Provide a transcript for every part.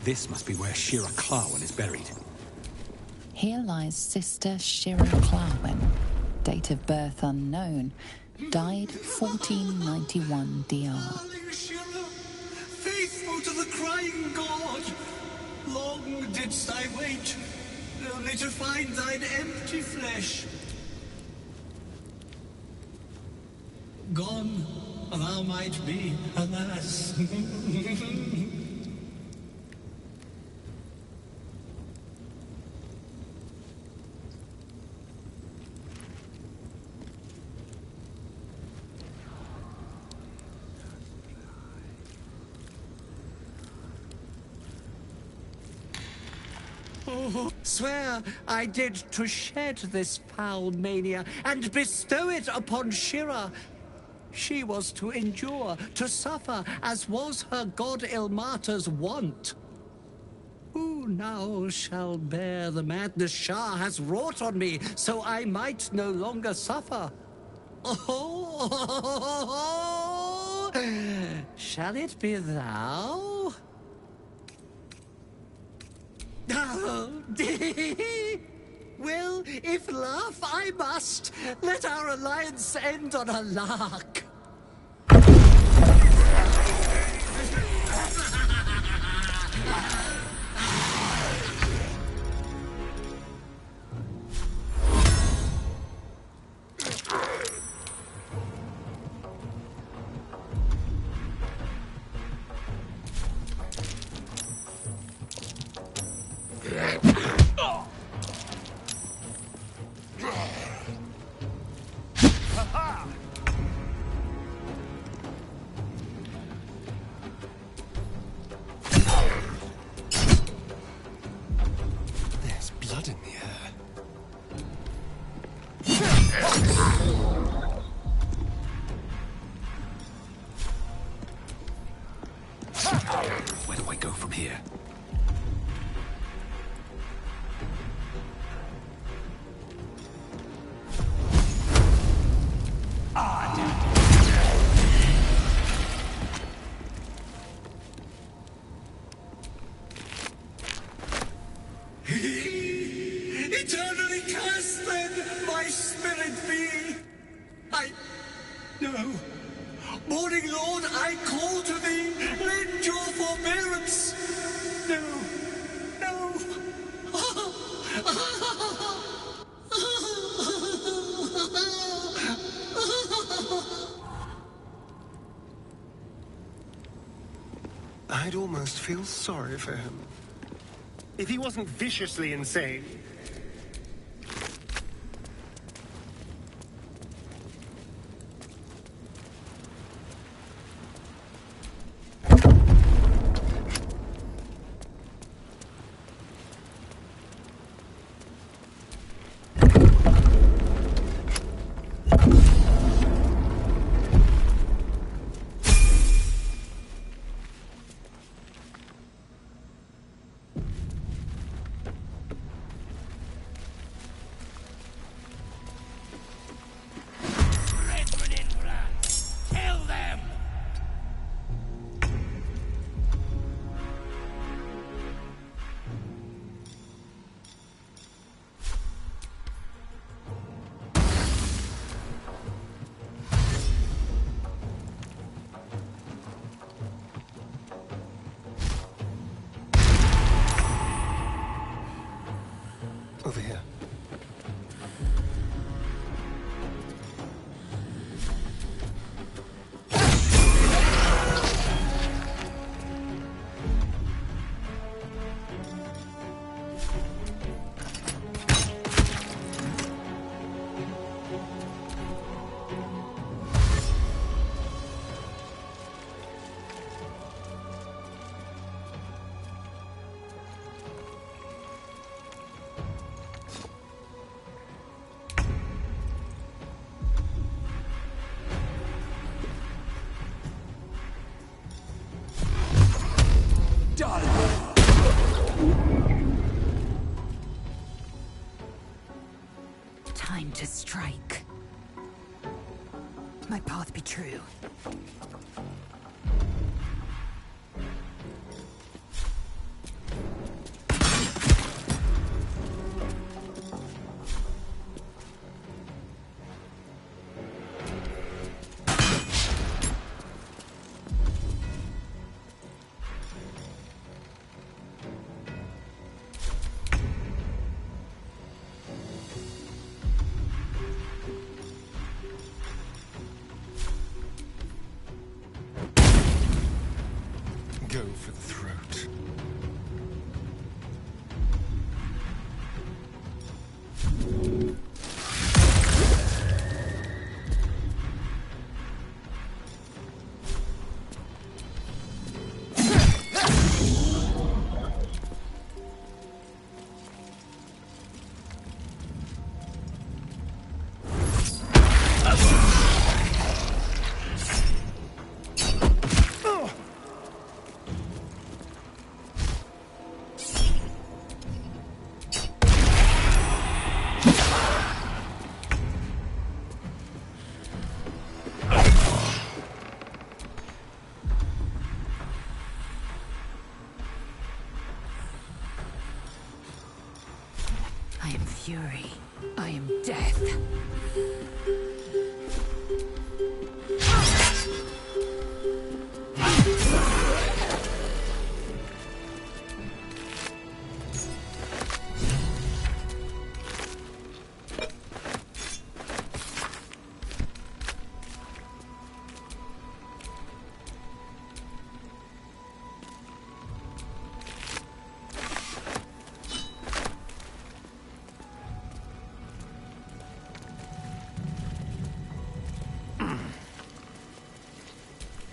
This must be where Shira Clarwen is buried. Here lies Sister Shira Clarwen. Date of birth unknown. Died 1491 DR. Darling Shira, faithful to the crying god, long didst I wait, only to find thine empty flesh. Gone thou might be, alas. Swear I did to shed this foul mania and bestow it upon Shira. She was to endure, to suffer, as was her god Ilmata's wont. Who now shall bear the madness Shah has wrought on me, so I might no longer suffer? Oh, shall it be thou? Well, if laugh I must, let our alliance end on a lark. There's blood in the air. Where do I go from here? Eternally cast then, my spirit be. No. Morning Lord, I call to thee, lend your forbearance. No. I'd almost feel sorry for him. If he wasn't viciously insane. Over here. Time to strike. My path be true. Go for the throat. I am fury. I am death.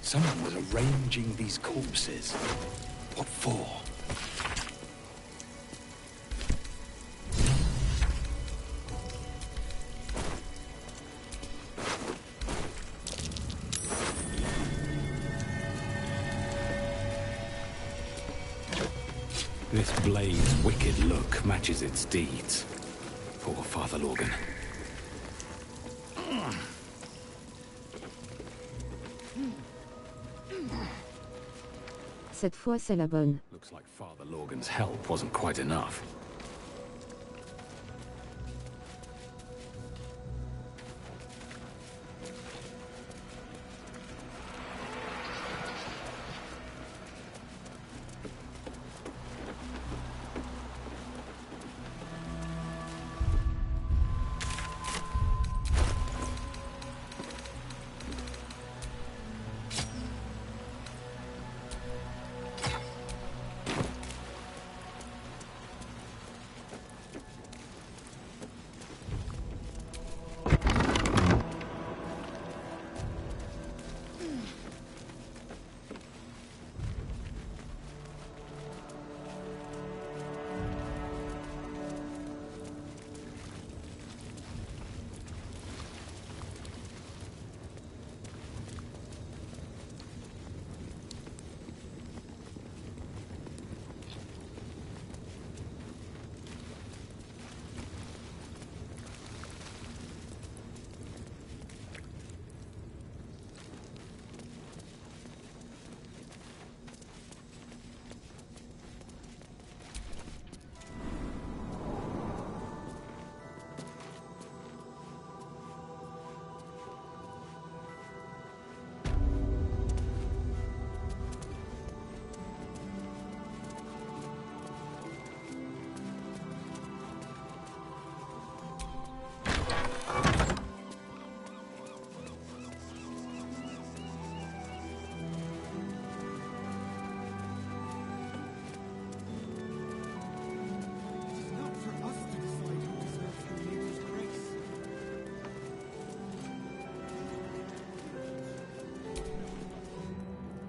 Someone was arranging these corpses. What for? This blade's wicked look matches its deeds. Poor Father Lorgan. Cette fois, c'est la bonne. Looks like Father Lorgan's help wasn't quite enough.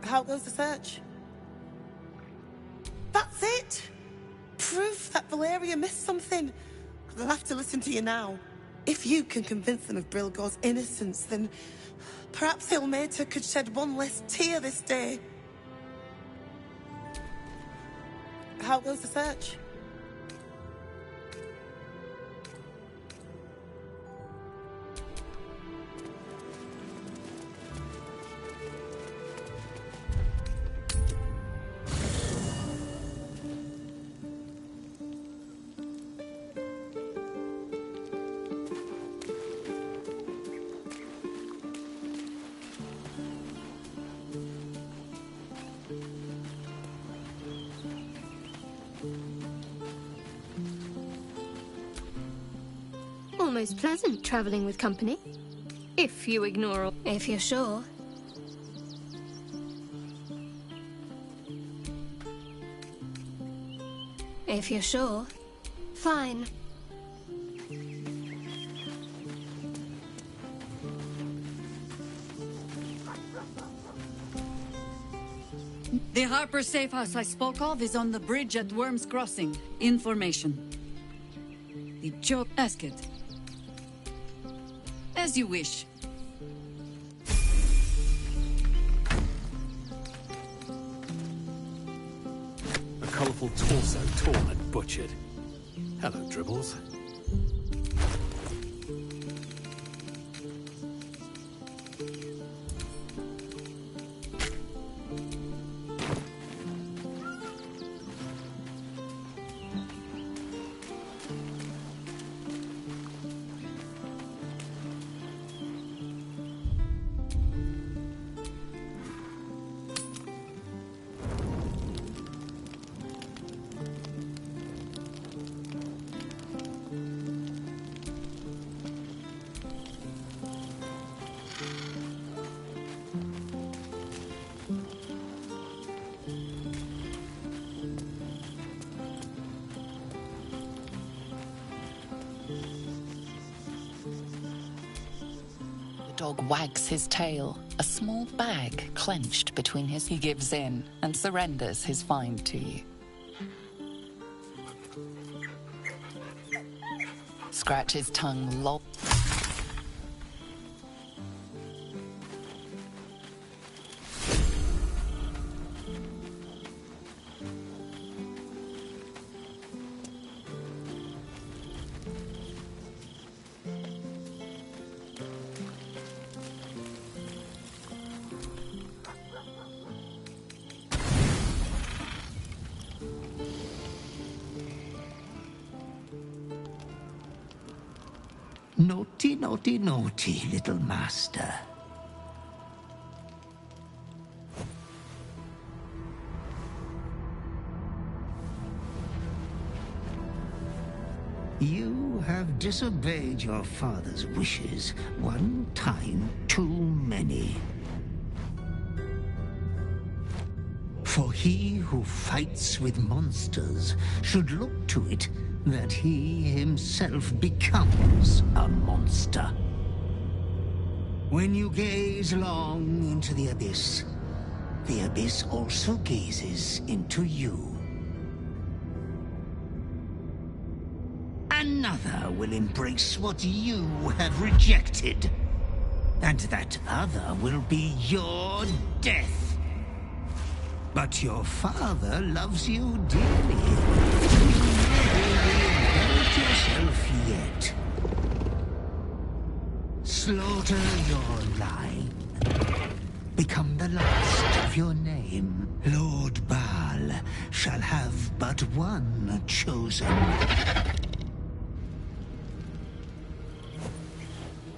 How goes the search? That's it! Proof that Valeria missed something. They'll have to listen to you now. If you can convince them of Brilgor's innocence, then perhaps Ilmater could shed one less tear this day. How goes the search? Almost pleasant traveling with company. If you ignore all... If you're sure. If you're sure. Fine. The Harper safe house I spoke of is on the bridge at Worm's Crossing. Information. The joke... Ask it. As you wish. A colourful torso torn and butchered. Hello, Dribbles. Dog wags his tail, a small bag clenched between his... He gives in and surrenders his find to you. Scratch his tongue low. Naughty, naughty, naughty, little master. You have disobeyed your father's wishes one time too many. For he who fights with monsters should look to it that he himself becomes a monster. When you gaze long into the abyss also gazes into you. Another will embrace what you have rejected, and that other will be your death. But your father loves you dearly. Yourself yet. Slaughter your line. Become the last of your name. Lord Baal shall have but one chosen.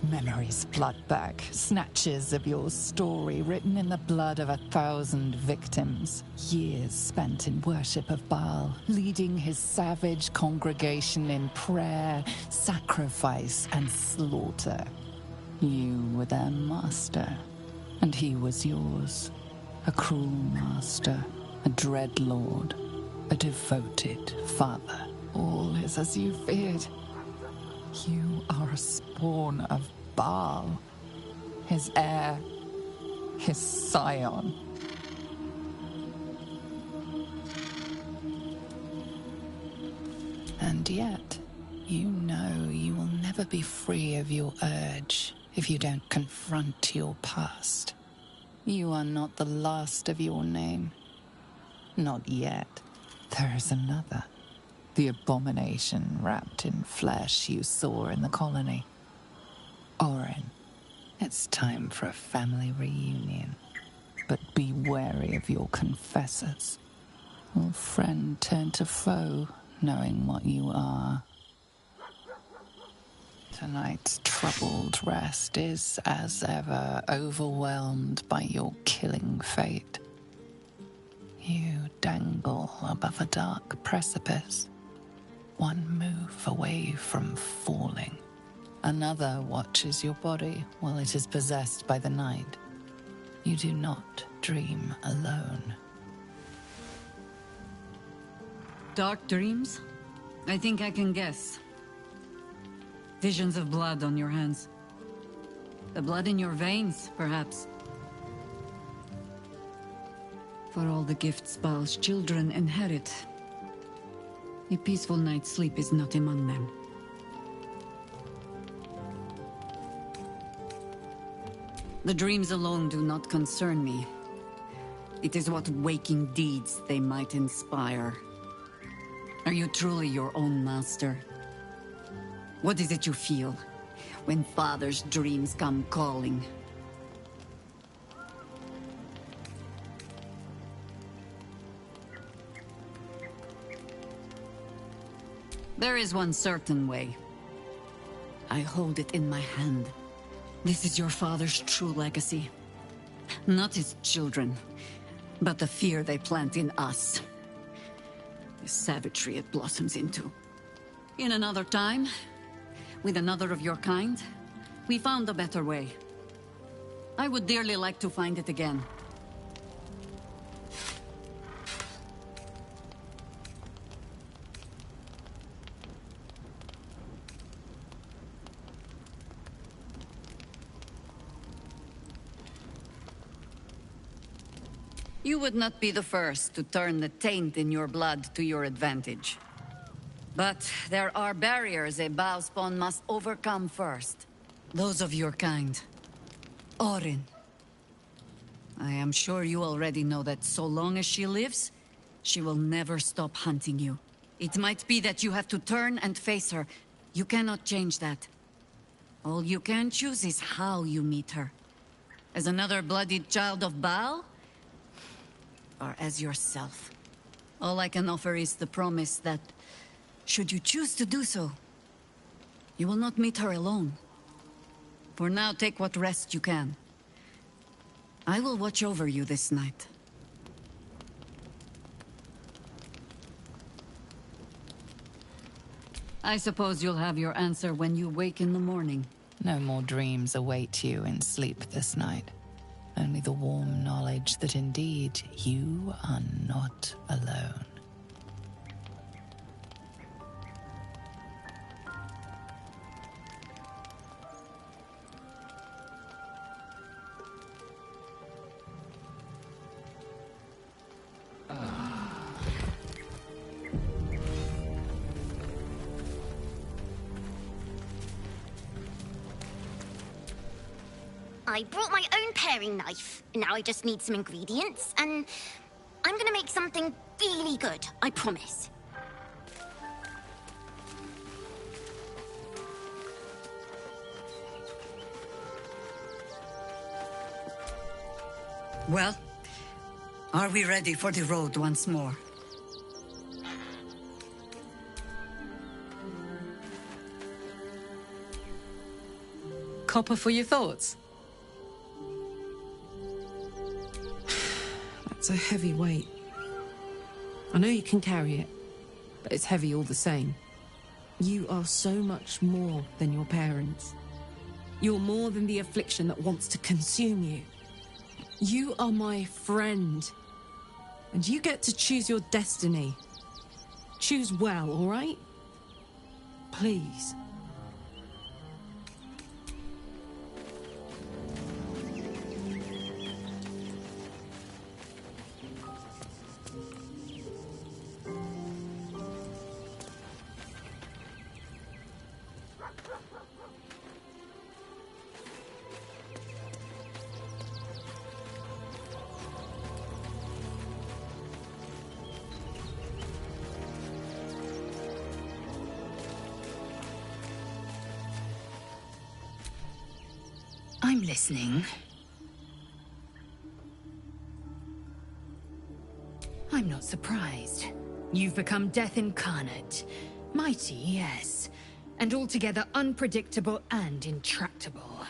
Memories flood back, snatches of your story written in the blood of 1,000 victims. Years spent in worship of Baal, leading his savage congregation in prayer, sacrifice, and slaughter. You were their master, and he was yours. A cruel master, a dread lord, a devoted father. All is as you feared. You are a spawn of Baal, his heir, his scion. And yet, you know you will never be free of your urge if you don't confront your past. You are not the last of your name. Not yet. There is another. The abomination wrapped in flesh you saw in the colony. Orin, it's time for a family reunion. But be wary of your confessors. Will friend turn to foe, knowing what you are? Tonight's troubled rest is, as ever, overwhelmed by your killing fate. You dangle above a dark precipice, one move away from falling. Another watches your body while it is possessed by the night. You do not dream alone. Dark dreams? I think I can guess. Visions of blood on your hands. The blood in your veins, perhaps. For all the gifts Baal's children inherit, a peaceful night's sleep is not among them. The dreams alone do not concern me. It is what waking deeds they might inspire. Are you truly your own master? What is it you feel when Father's dreams come calling? There is one certain way. I hold it in my hand. This is your father's true legacy. Not his children, but the fear they plant in us. The savagery it blossoms into. In another time, with another of your kind, we found a better way. I would dearly like to find it again. You would not be the first to turn the taint in your blood to your advantage. But there are barriers a Bowspawn must overcome first. Those of your kind. Orin. I am sure you already know that so long as she lives, she will never stop hunting you. It might be that you have to turn and face her. You cannot change that. All you can choose is how you meet her. As another bloodied child of Baal? Or as yourself. All I can offer is the promise that, should you choose to do so, you will not meet her alone. For now, take what rest you can. I will watch over you this night. I suppose you'll have your answer when you wake in the morning. No more dreams await you in sleep this night. Only the warm knowledge that indeed you are not alone. I brought my own paring knife. Now I just need some ingredients, and I'm gonna make something really good, I promise. Well, are we ready for the road once more? Copper for your thoughts? That's a heavy weight. I know you can carry it, but it's heavy all the same. You are so much more than your parents. You're more than the affliction that wants to consume you. You are my friend. And you get to choose your destiny. Choose well, all right? Please. I'm listening. I'm not surprised. You've become death incarnate. Mighty, yes. And altogether unpredictable and intractable.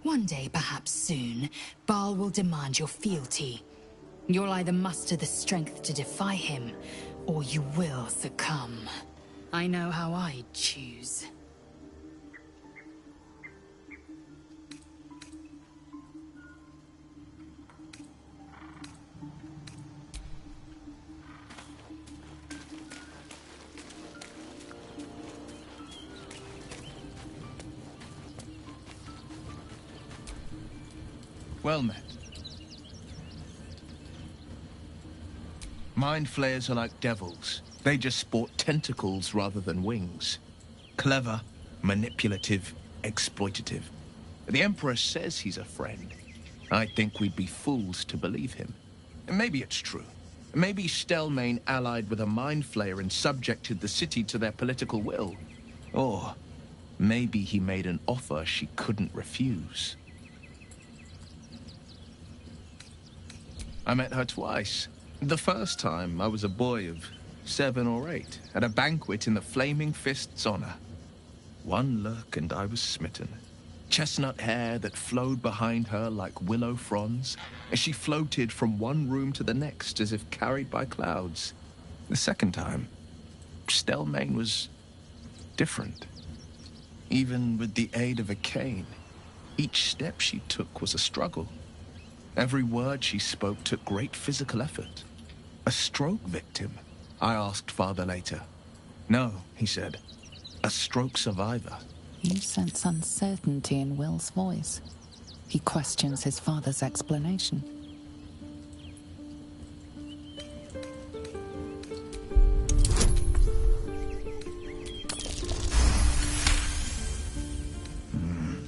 One day, perhaps soon, Baal will demand your fealty. You'll either muster the strength to defy him, or you will succumb. I know how I'd choose. Well met. Mind flayers are like devils. They just sport tentacles rather than wings. Clever, manipulative, exploitative. The Emperor says he's a friend. I think we'd be fools to believe him. And maybe it's true. Maybe Stelmane allied with a mind flayer and subjected the city to their political will. Or maybe he made an offer she couldn't refuse. I met her twice. The first time, I was a boy of 7 or 8, at a banquet in the Flaming Fist's honor. One look and I was smitten. Chestnut hair that flowed behind her like willow fronds, as she floated from one room to the next as if carried by clouds. The second time, Stelmane was different. Even with the aid of a cane, each step she took was a struggle. Every word she spoke took great physical effort. A stroke victim? I asked father later. No, he said. A stroke survivor. You sense uncertainty in Will's voice. He questions his father's explanation.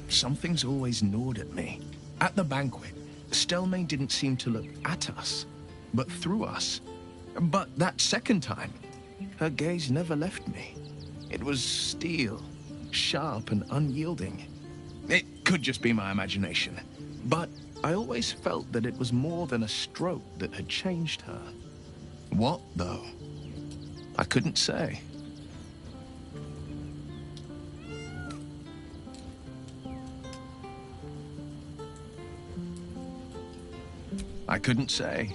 Something's always gnawed at me. At the banquet, Stelmane didn't seem to look at us, but through us. But that second time, her gaze never left me. It was steel, sharp and unyielding. It could just be my imagination, but I always felt that it was more than a stroke that had changed her. What, though? I couldn't say. I couldn't say.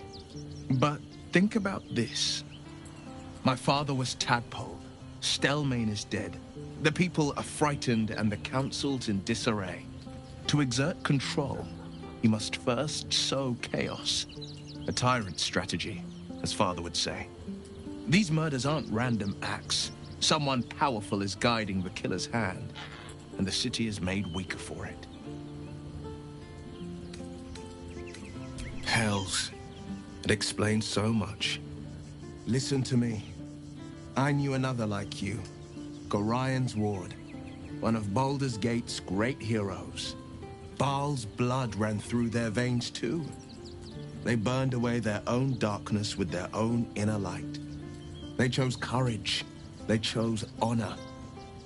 But think about this. My father was Tadpole. Stelmane is dead. The people are frightened and the council's in disarray. To exert control, he must first sow chaos. A tyrant's strategy, as father would say. These murders aren't random acts. Someone powerful is guiding the killer's hand, and the city is made weaker for it. Hells. It explains so much. Listen to me. I knew another like you. Gorion's ward. One of Baldur's Gate's great heroes. Baal's blood ran through their veins too. They burned away their own darkness with their own inner light. They chose courage. They chose honor.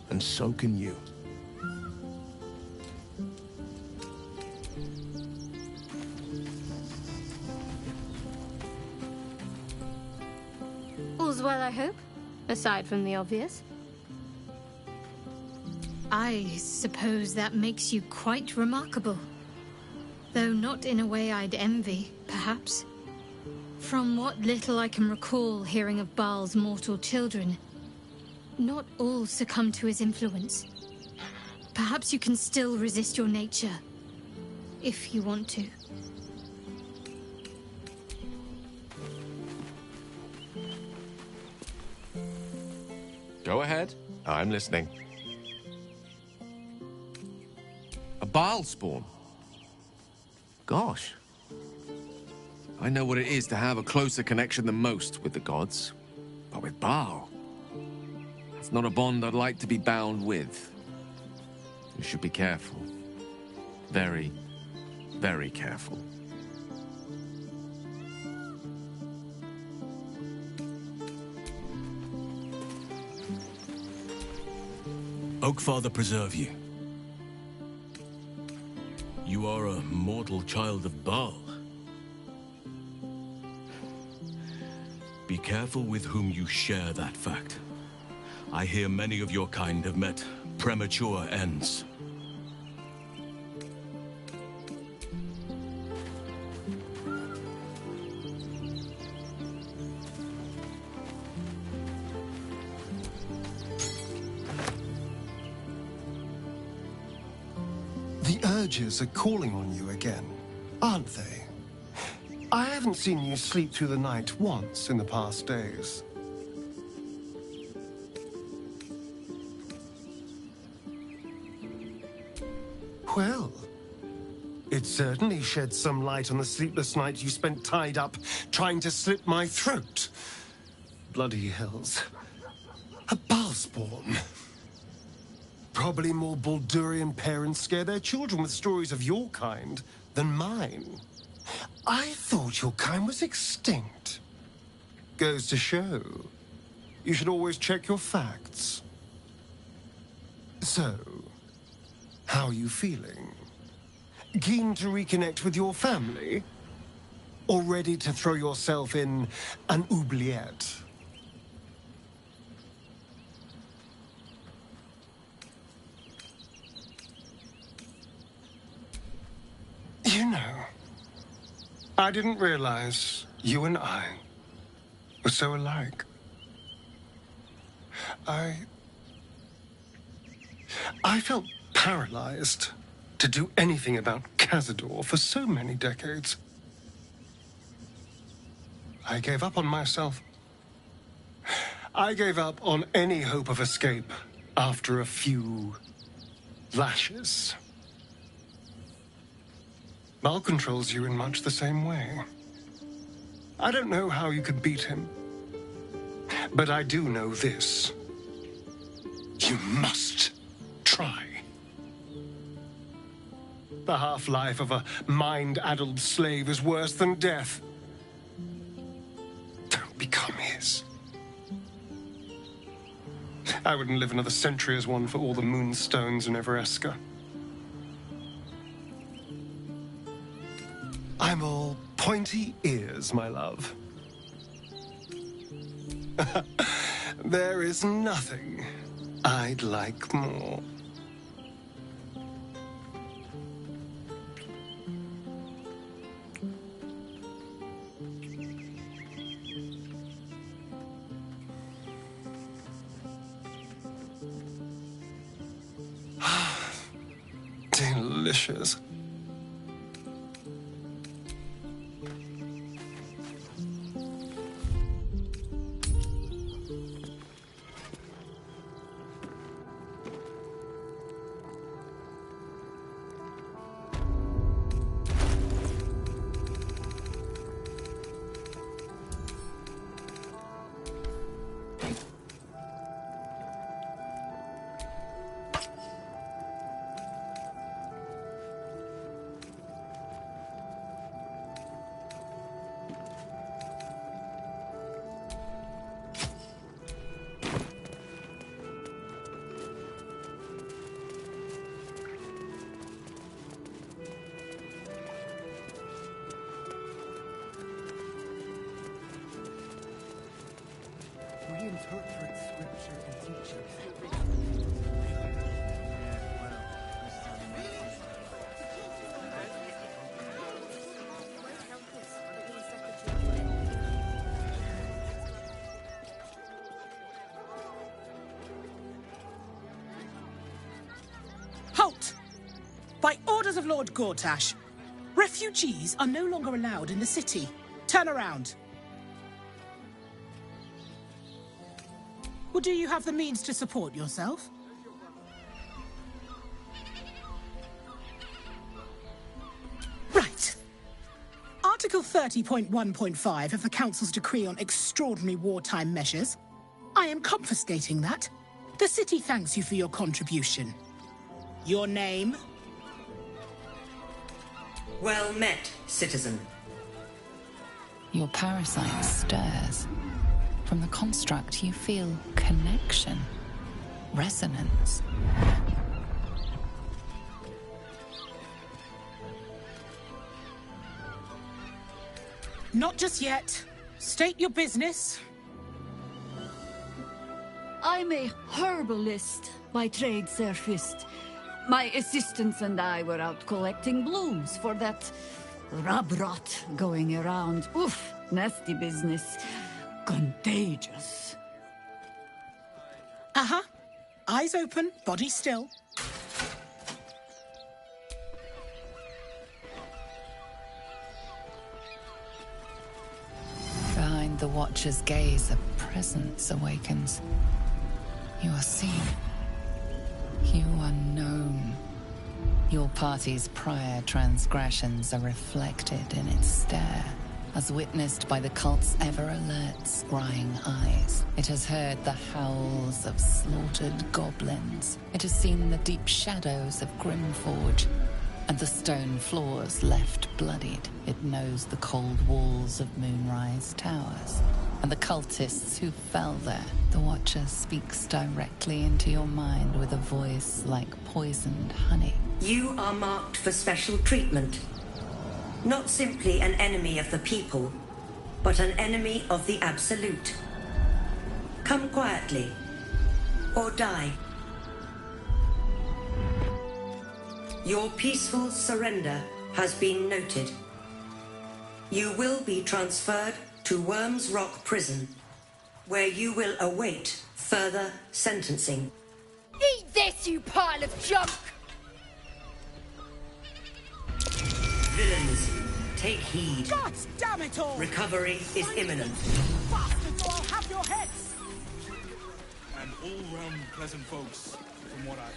And so can you. All's well, I hope, aside from the obvious. I suppose that makes you quite remarkable. Though not in a way I'd envy, perhaps. From what little I can recall hearing of Baal's mortal children, not all succumb to his influence. Perhaps you can still resist your nature, if you want to. Go ahead. I'm listening. A Baal spawn? Gosh. I know what it is to have a closer connection than most with the gods. But with Baal, it's not a bond I'd like to be bound with. You should be careful. Very, very careful. Oakfather preserve you. You are a mortal child of Baal. Be careful with whom you share that fact. I hear many of your kind have met premature ends. The urges are calling on you again, aren't they? I haven't seen you sleep through the night once in the past days. Well, It certainly sheds some light on the sleepless night you spent tied up, trying to slit my throat. Bloody hells. A Baalspawn. Probably more Baldurian parents scare their children with stories of your kind than mine. I thought your kind was extinct. Goes to show. You should always check your facts. So, how are you feeling? Keen to reconnect with your family? Or ready to throw yourself in an oubliette? You know, I didn't realize you and I were so alike. I felt paralyzed to do anything about Cazador for so many decades. I gave up on myself. I gave up on any hope of escape after a few lashes. Mal controls you in much the same way. I don't know how you could beat him, but I do know this. You must try. The half-life of a mind-addled slave is worse than death. Don't become his. I wouldn't live another century as one for all the moonstones in Everesca. I'm all pointy ears, my love. There is nothing I'd like more. Delicious. Reinterpret scripture and teach it. Halt! By orders of Lord Gortash, refugees are no longer allowed in the city. Turn around. Or do you have the means to support yourself? Right. Article 30.1.5 of the Council's Decree on Extraordinary Wartime Measures. I am confiscating that. The city thanks you for your contribution. Your name? Well met, citizen. Your parasite stirs. From the construct, you feel connection, resonance. Not just yet. State your business. I'm a herbalist by trade, Sir Fist. My assistants and I were out collecting blooms for that rub rot going around. Oof, nasty business. Contagious. Uh-huh. Eyes open, body still. Behind the Watcher's gaze, a presence awakens. You are seen. You are known. Your party's prior transgressions are reflected in its stare, as witnessed by the cult's ever-alert, scrying eyes. It has heard the howls of slaughtered goblins. It has seen the deep shadows of Grimforge, and the stone floors left bloodied. It knows the cold walls of Moonrise Towers, and the cultists who fell there. The Watcher speaks directly into your mind with a voice like poisoned honey. You are marked for special treatment. Not simply an enemy of the people, but an enemy of the Absolute. Come quietly, or die. Your peaceful surrender has been noted. You will be transferred to Worms Rock Prison, where you will await further sentencing. Eat this, you pile of junk! Villains, take heed. God damn it all! Recovery is imminent. Bastards, or I'll have your heads! And all-round pleasant folks, from what I...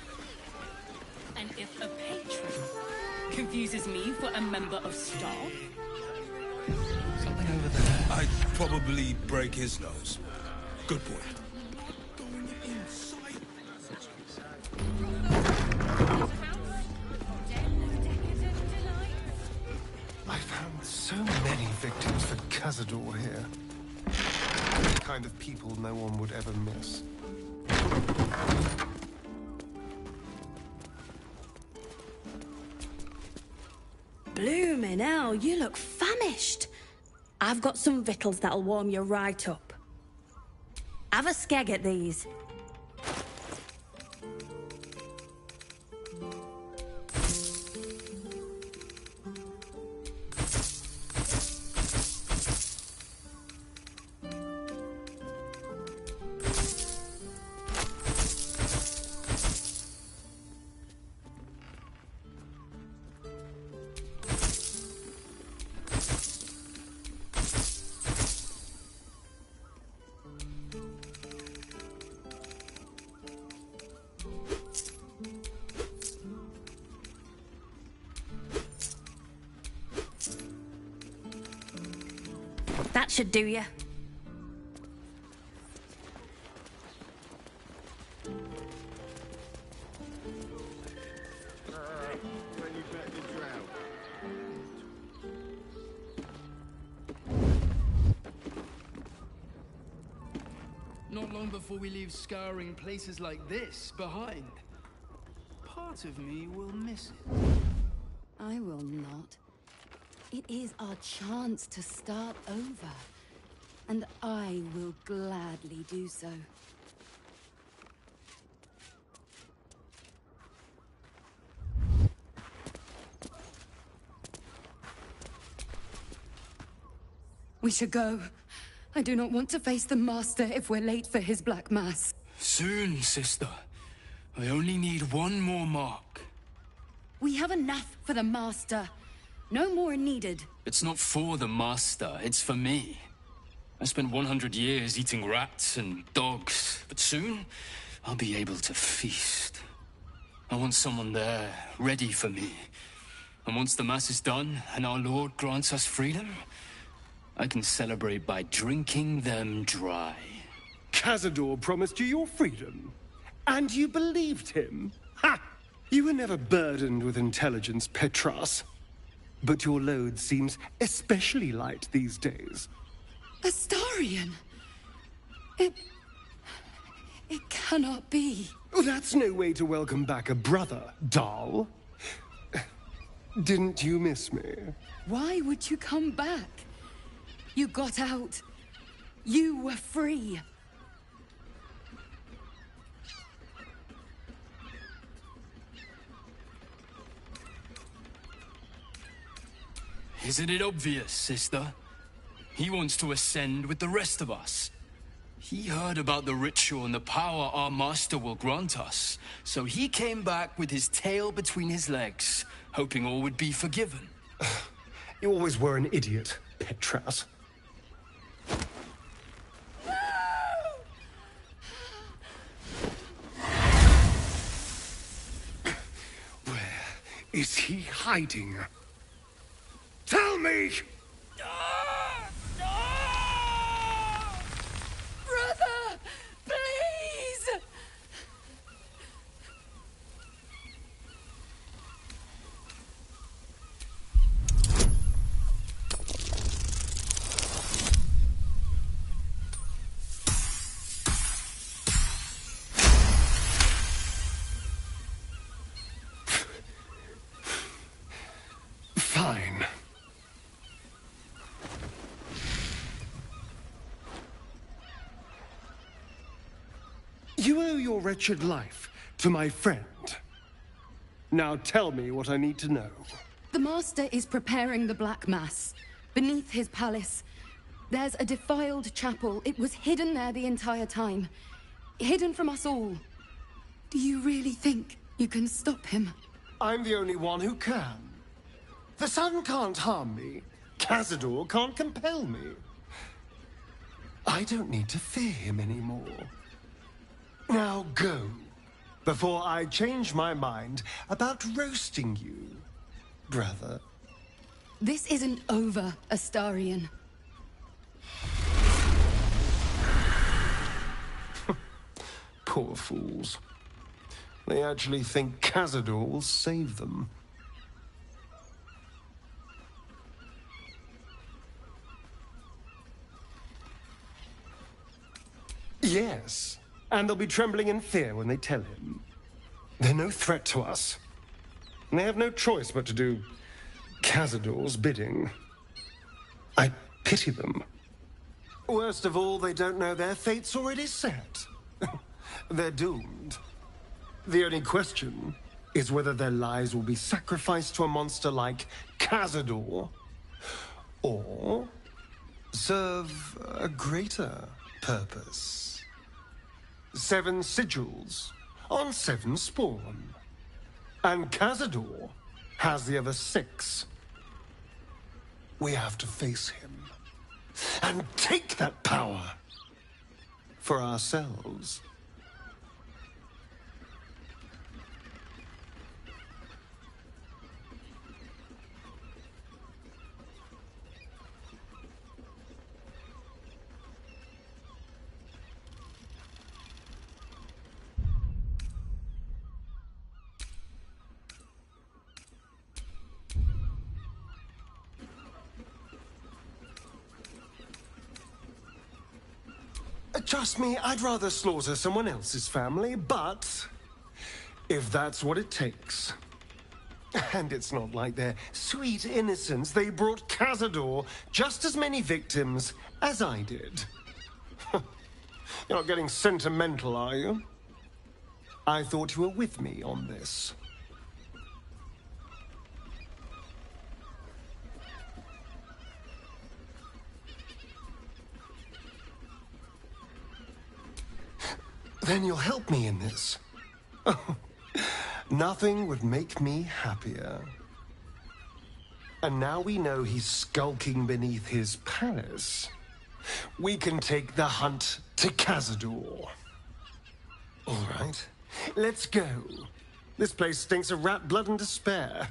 And if a patron confuses me for a member of staff? Something over there. I'd probably break his nose. Good point. I found so many victims for Cazador here. The kind of people no one would ever miss. Bloomin' hell, you look famished. I've got some victuals that'll warm you right up. Have a skeg at these. That should do you. Not long before we leave scouring places like this behind, part of me will miss it. I will not. It is our chance to start over, and I will gladly do so. We should go. I do not want to face the Master if we're late for his Black Mass. Soon, sister. I only need one more mark. We have enough for the Master. No more needed. It's not for the Master, it's for me. I spent 100 years eating rats and dogs, but soon I'll be able to feast. I want someone there, ready for me. And once the Mass is done and our Lord grants us freedom, I can celebrate by drinking them dry. Cazador promised you your freedom, and you believed him? Ha! You were never burdened with intelligence, Petras. But your load seems especially light these days. Astarion! It cannot be. Oh, that's no way to welcome back a brother, doll. Didn't you miss me? Why would you come back? You got out. You were free. Isn't it obvious, sister? He wants to ascend with the rest of us. He heard about the ritual and the power our master will grant us, so he came back with his tail between his legs, hoping all would be forgiven. You always were an idiot, Petras. is he hiding? Tell me! Brother! Please! Fine. You owe your wretched life to my friend. Now tell me what I need to know. The Master is preparing the Black Mass. Beneath his palace, there's a defiled chapel. It was hidden there the entire time. Hidden from us all. Do you really think you can stop him? I'm the only one who can. The sun can't harm me. Cazador can't compel me. I don't need to fear him anymore. Now go, before I change my mind about roasting you, brother. This isn't over, Astarion. Poor fools. They actually think Cazador will save them. Yes, and they'll be trembling in fear when they tell him. They're no threat to us. And they have no choice but to do Cazador's bidding. I pity them. Worst of all, they don't know their fate's already set. They're doomed. The only question is whether their lives will be sacrificed to a monster like Cazador, or serve a greater purpose. 7 sigils on 7 spawn. And Cazador has the other 6. We have to face him and take that power for ourselves. Trust me, I'd rather slaughter someone else's family, but if that's what it takes. And it's not like their sweet innocence. They brought Cazador just as many victims as I did. You're not getting sentimental, are you? I thought you were with me on this. Then you'll help me in this. Nothing would make me happier. And now we know he's skulking beneath his palace. We can take the hunt to Cazador. All right, let's go. This place stinks of rat blood and despair.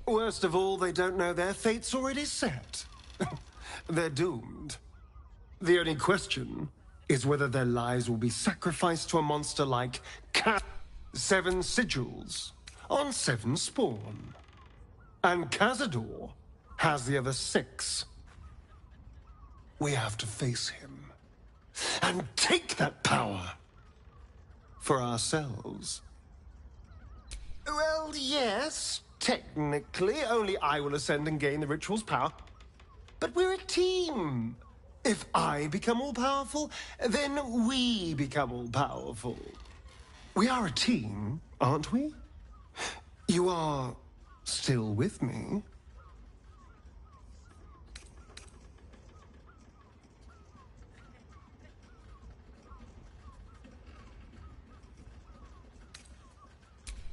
Worst of all, they don't know their fate's already set. They're doomed. The only question is whether their lives will be sacrificed to a monster like 7 sigils on 7 spawn. And Cazador has the other 6. We have to face him and take that power for ourselves. Well, yes, technically, only I will ascend and gain the ritual's power. But we're a team. If I become all-powerful, then we become all-powerful. We are a team, aren't we? You are still with me?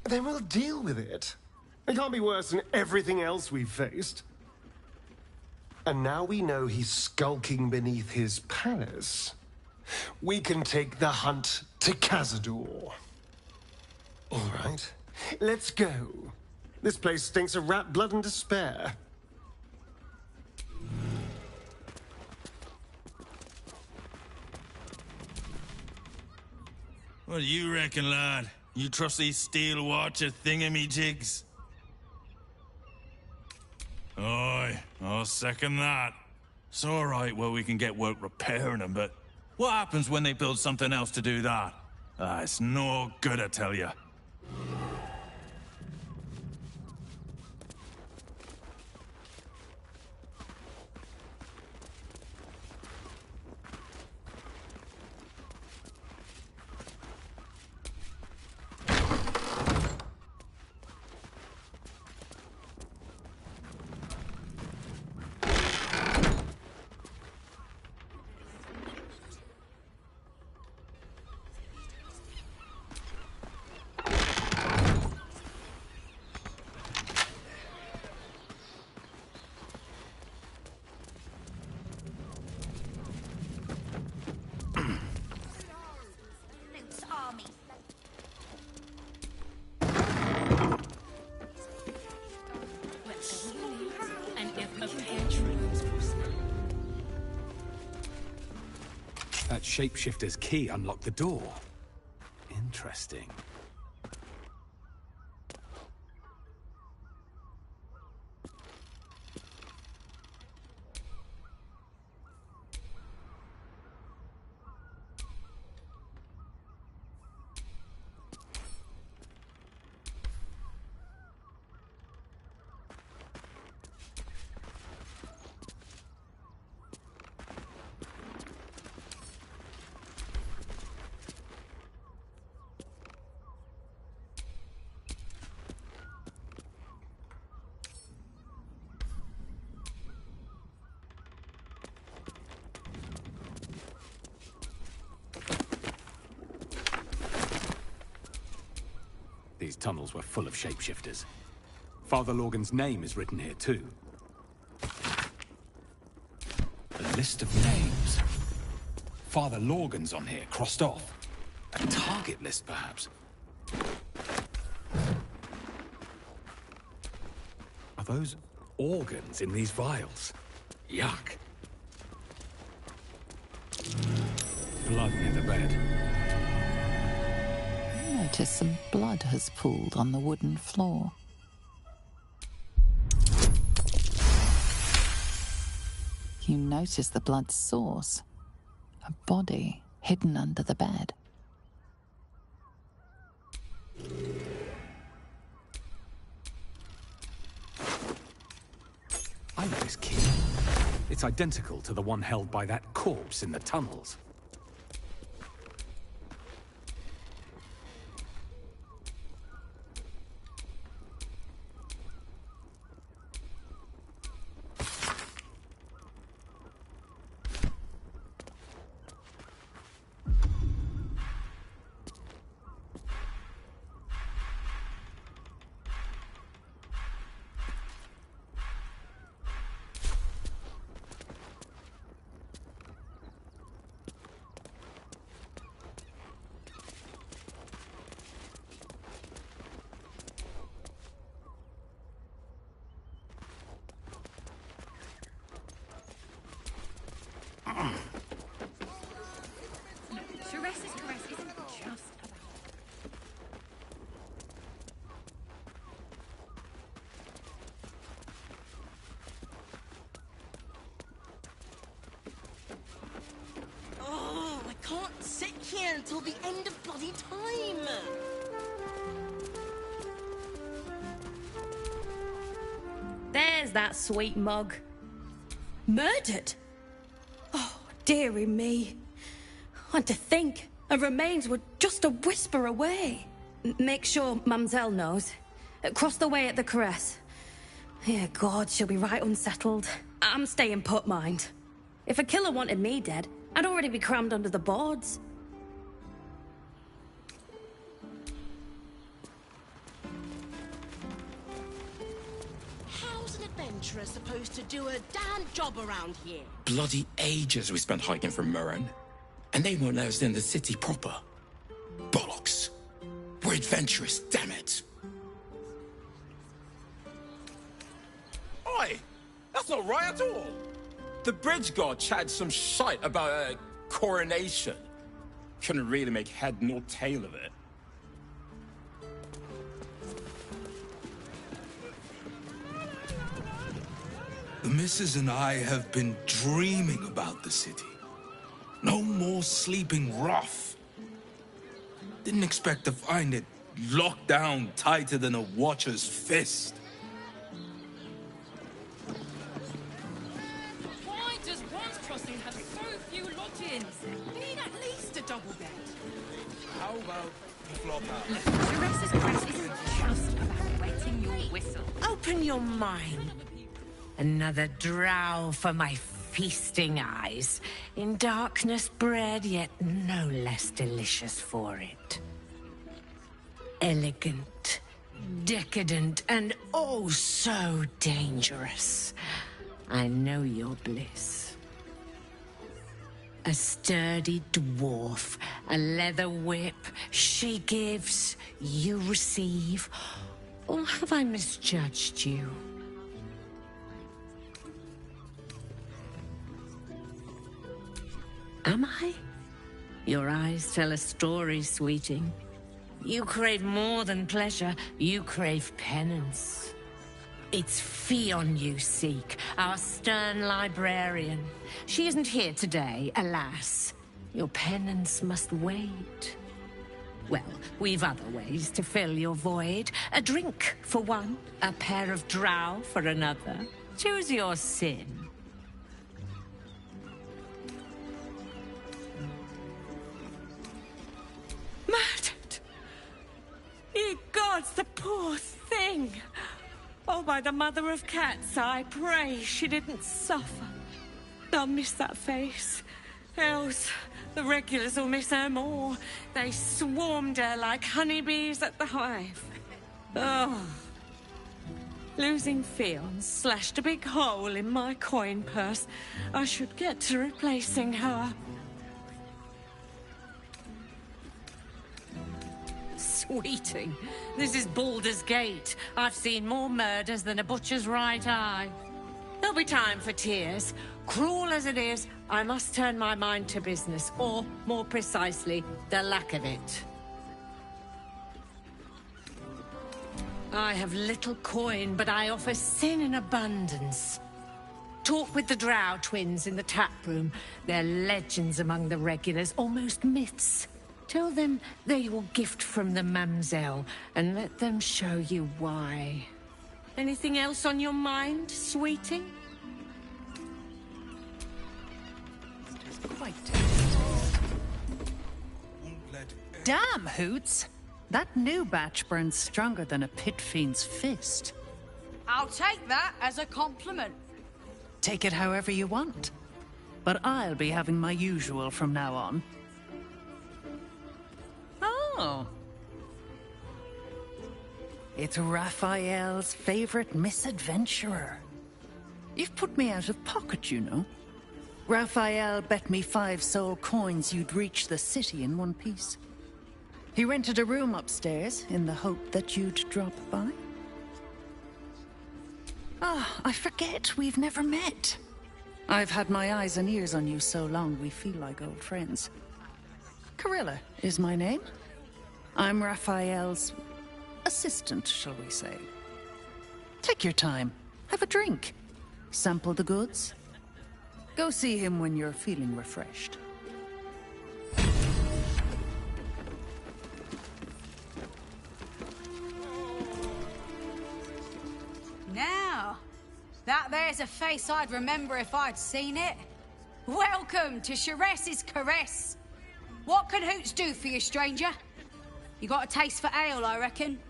Then we'll deal with it. It can't be worse than everything else we've faced. And now we know he's skulking beneath his palace. We can take the hunt to Cazador. All right, let's go. This place stinks of rat blood and despair. What do you reckon, lad? You trust these steel watcher thingamajigs? Aye, I'll second that. It's all right where we can get work repairing them, but what happens when they build something else to do that? It's no good, I tell you. That shapeshifter's key unlocked the door. Interesting. These tunnels were full of shapeshifters. Father Lorgan's name is written here, too. A list of names. Father Lorgan's on here, crossed off. A target list, perhaps. Are those organs in these vials? Yuck. Blood near the bed. Notice some blood has pooled on the wooden floor. You notice the blood's source. A body hidden under the bed. I know this key. It's identical to the one held by that corpse in the tunnels. until the end of bloody time. There's that sweet mug. Murdered? Oh, dearie me. And to think her remains were just a whisper away. Make sure Mamselle knows. Across the way at the caress. Yeah, God, she'll be right unsettled. I'm staying put, mind. If a killer wanted me dead, I'd already be crammed under the boards. How's an adventurer supposed to do a damn job around here? Bloody ages we spent hiking from Murren. And they won't let us in the city proper. Bollocks. We're adventurous, damn it. Oi! That's not right at all. The bridge god chatted some shite about a coronation. Couldn't really make head nor tail of it. The missus and I have been dreaming about the city. No more sleeping rough. Didn't expect to find it locked down tighter than a watcher's fist. Why does One's Crossing have so few lodgings? We need at least a double bed. How about the flop house? Look, Teresa's quest isn't just about wetting your whistle. Open your mind. Another drow for my feasting eyes. In darkness bred, yet no less delicious for it. Elegant, decadent, and oh so dangerous. I know your bliss. A sturdy dwarf, a leather whip. She gives, you receive. Or have I misjudged you? Am I? Your eyes tell a story, sweeting. You crave more than pleasure, you crave penance. It's Fionn you seek, our stern librarian. She isn't here today, alas. Your penance must wait. Well, we've other ways to fill your void. A drink for one, a pair of drow for another. Choose your sin. Murdered! Ye gods, the poor thing! Oh, by the mother of cats, I pray she didn't suffer. I'll miss that face. Else, the regulars will miss her more. They swarmed her like honeybees at the hive. Oh. Losing Fionn slashed a big hole in my coin purse. I should get to replacing her. Sweeting, this is Baldur's Gate. I've seen more murders than a butcher's right eye. There'll be time for tears. Cruel as it is, I must turn my mind to business, or, more precisely, the lack of it. I have little coin, but I offer sin in abundance. Talk with the Drow twins in the tap room. They're legends among the regulars, almost myths. Tell them they're your gift from the Mamselle, and let them show you why. Anything else on your mind, sweeting? Quite. Damn, Hoots! That new batch burns stronger than a pit fiend's fist. I'll take that as a compliment. Take it however you want. But I'll be having my usual from now on. Oh. It's Raphael's favorite misadventurer. You've put me out of pocket, you know. Raphael bet me 5 soul coins you'd reach the city in one piece. He rented a room upstairs in the hope that you'd drop by. Ah, I forget we've never met. I've had my eyes and ears on you so long we feel like old friends. Carilla is my name. I'm Raphael's assistant, shall we say. Take your time. Have a drink. Sample the goods. Go see him when you're feeling refreshed. There's a face I'd remember if I'd seen it. Welcome to Sharess's Caress. What can Hoots do for you, stranger? You got a taste for ale, I reckon?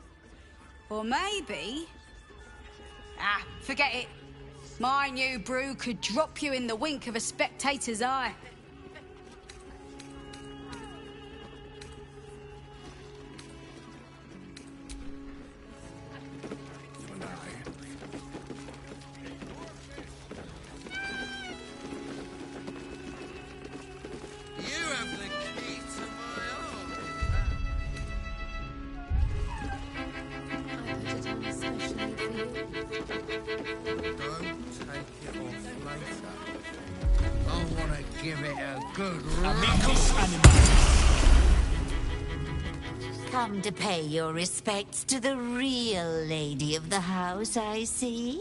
Or maybe... Ah, forget it. My new brew could drop you in the wink of a spectator's eye. Give it a good Come to pay your respects to the real lady of the house, I see.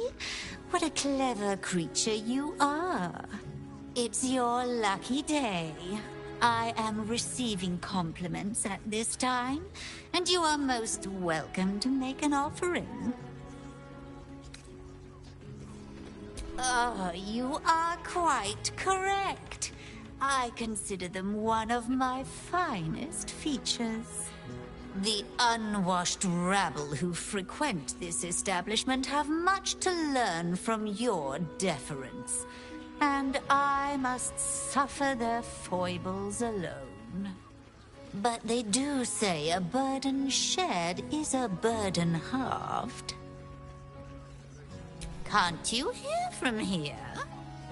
What a clever creature you are. It's your lucky day. I am receiving compliments at this time, and you are most welcome to make an offering. Oh, you are quite correct. I consider them one of my finest features. The unwashed rabble who frequent this establishment have much to learn from your deference, and I must suffer their foibles alone. But they do say a burden shared is a burden halved. Can't you hear from here?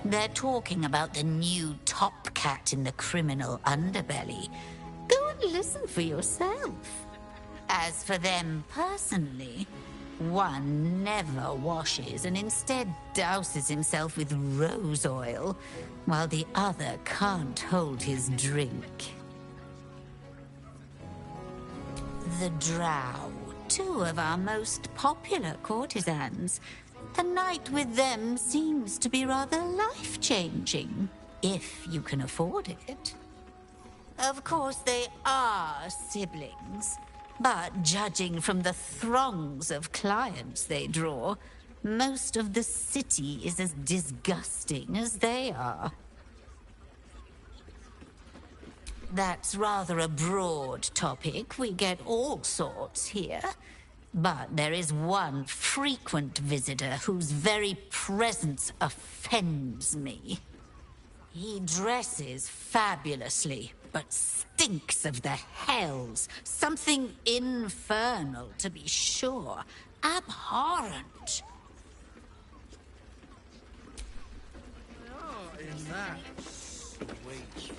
They're talking about the new top cat in the criminal underbelly. Go and listen for yourself. As for them personally, one never washes and instead douses himself with rose oil, while the other can't hold his drink. The Drow, two of our most popular courtesans. A night with them seems to be rather life-changing, if you can afford it. Of course, they are siblings, but judging from the throngs of clients they draw, most of the city is as disgusting as they are. That's rather a broad topic. We get all sorts here. But there is one frequent visitor whose very presence offends me. He dresses fabulously, but stinks of the hells. Something infernal, to be sure. Abhorrent. in that sweet.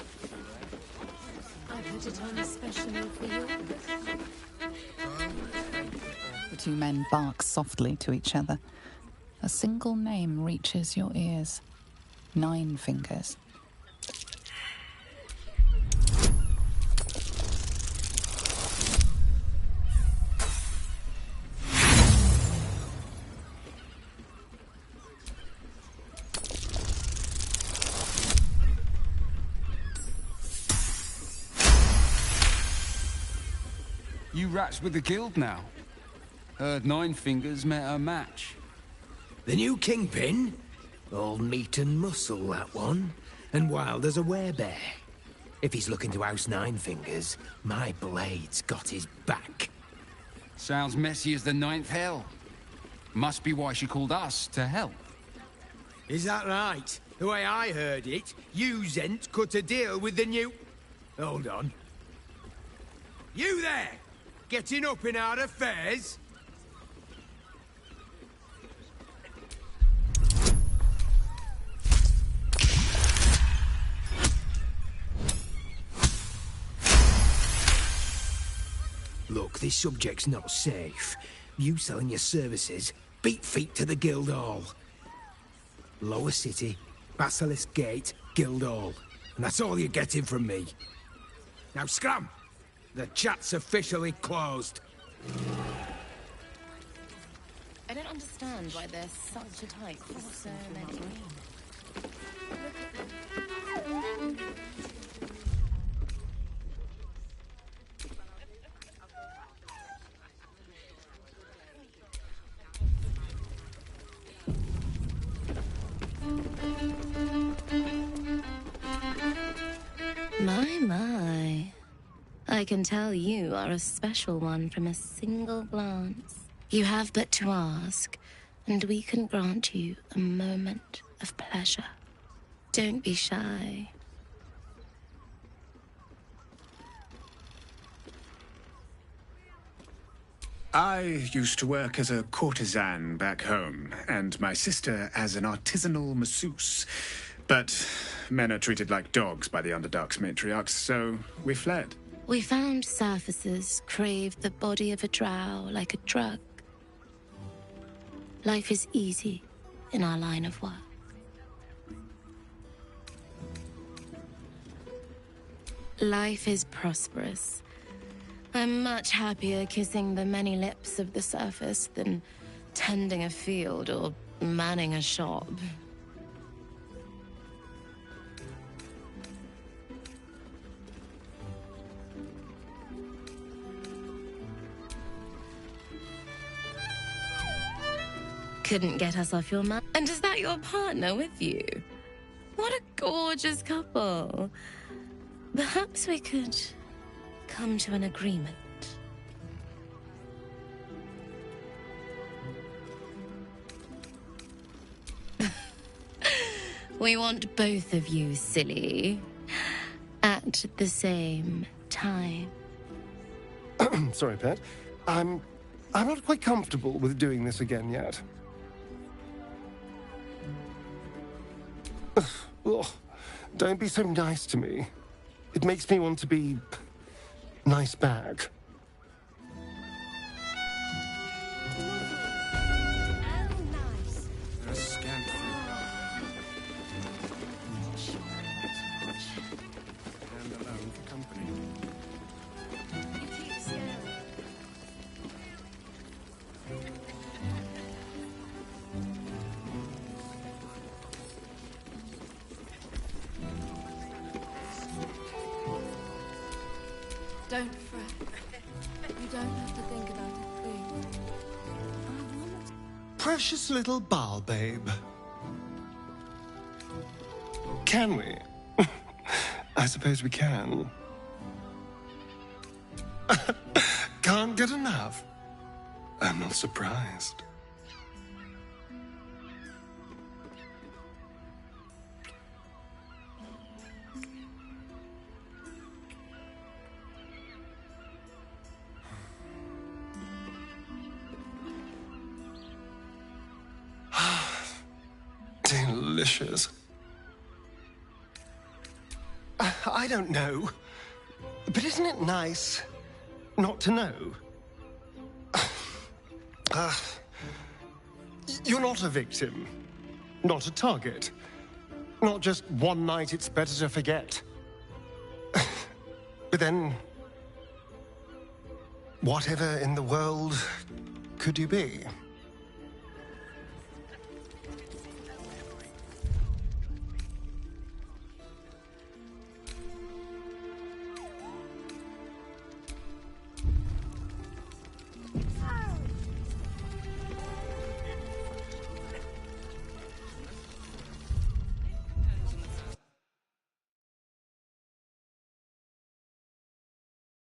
I put it on especially for you. The two men bark softly to each other. A single name reaches your ears. 9 Fingers. You rats with the guild now. Heard 9 Fingers met her match. The new kingpin? All meat and muscle, that one. And wild as a werebear. If he's looking to oust 9 Fingers, my blade's got his back. Sounds messy as the 9th hell. Must be why she called us to help. Is that right? The way I heard it, you Zent cut a deal with the new... Hold on. You there! Getting up in our affairs? Look, this subject's not safe. You selling your services, beat feet to the Guildhall. Lower City, Basilisk Gate, Guildhall. And that's all you're getting from me. Now scram! The chat's officially closed. I don't understand why there's such a type for so many. I can tell you are a special one from a single glance. You have but to ask, and we can grant you a moment of pleasure. Don't be shy. I used to work as a courtesan back home, and my sister as an artisanal masseuse. But men are treated like dogs by the Underdark's matriarchs, so we fled. We found surfacers craved the body of a drow like a drug. Life is easy in our line of work. Life is prosperous. I'm much happier kissing the many lips of the surface than tending a field or manning a shop. Couldn't get us off your mind. And is that your partner with you? What a gorgeous couple. Perhaps we could come to an agreement. We want both of you, silly, at the same time. Sorry, Pet. I'm not quite comfortable with doing this again yet. Ugh, don't be so nice to me. It makes me want to be nice back. Don't fret. You don't have to think about a thing. Precious little Baal babe. Can we? I suppose we can. Can't get enough. I'm not surprised. Delicious. I don't know, but isn't it nice not to know? You're not a victim, not a target, not just one night it's better to forget. But then, whatever in the world could you be?